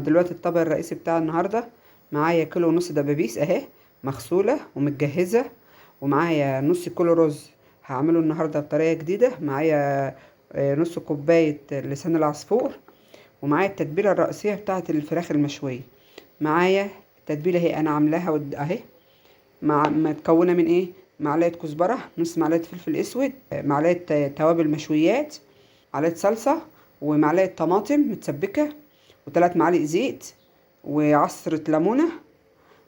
دلوقتي الطبق الرئيسي بتاع النهارده معايا كيلو ونص دبابيس اهي، مغسوله ومتجهزه، ومعايا نص كيلو رز هعمله النهارده بطريقه جديده. معايا نص كوبايه لسان العصفور، ومعايا التتبيله الرئيسيه بتاعه الفراخ المشويه. معايا التتبيله اهي انا عاملاها اهي، متكونه من ايه؟ معلقه كزبره، نص معلقه فلفل اسود، معلقه توابل مشويات، معلقه صلصه، ومعلقه طماطم متسبكه، وثلاث معالق زيت، وعصرة ليمونة.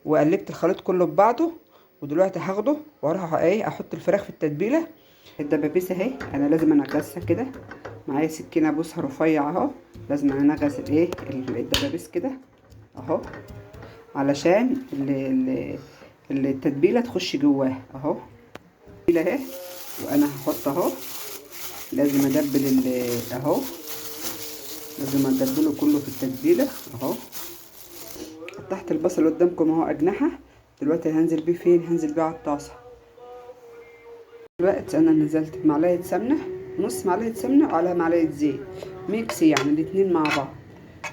وقلبت الخليط كله ببعضه، ودلوقتي هاخده واروح احط الفراخ في التتبيله. الدبابيس اهي انا لازم انغسها كده، معايا سكينه بوسها رفيع اهو، لازم انغس الدبابيس كده اهو، علشان التتبيله تخش جواها اهو. التتبيله اهي، وانا هحط اهو، لازم ادبل اهو، لازم ادبله كله في التتبيله اهو. تحت البصل قدامكم اهو اجنحه، دلوقتي هنزل بيه فين؟ هنزل بيه على الطاسه. دلوقتي انا نزلت بمعلقه سمنه، نص معلقه سمنه وعلى معلقه زيت، ميكس يعني الاتنين مع بعض.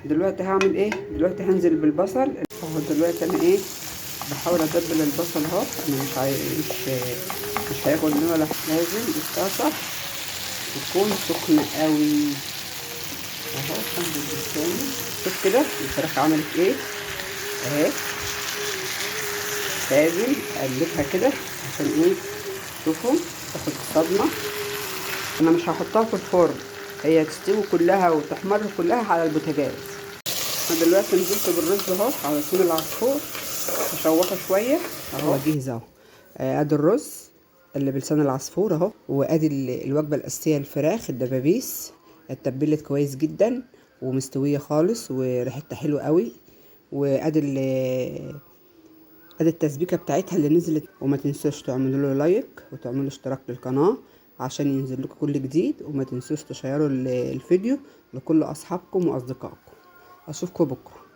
دلوقتي هعمل ايه؟ دلوقتي هنزل بالبصل اهو. دلوقتي انا ايه؟ بحاول اتبل البصل اهو، انا مش هياخد مني ولا حاجة. لازم الطاسه تكون سخنه قوي اهو. انزل بالثاني، شوف كده الفراخ عملت ايه اهي. لازم اقلبها كده عشان ايه؟ شوفوا تاخد الصدمه. انا مش هحطها في الفرن، هي تستوي كلها وتحمر كلها على البوتاجاز. انا دلوقتي نزلت بالرز اهو على لسان العصفور، هشوحه شويه اهو. جاهز اهو. ادي الرز اللي بلسان العصفور اهو، وادي الوجبه الاساسيه الفراخ الدبابيس، اتبلت كويس جدا ومستويه خالص وريحتها حلوه قوي. وادي ادي التسبيكه بتاعتها اللي نزلت. وما تنسوش تعملوا له لايك وتعملوا اشتراك للقناه عشان ينزل لكم كل جديد، وما تنسوش تشيروا الفيديو لكل اصحابكم واصدقائكم. اشوفكم بكره.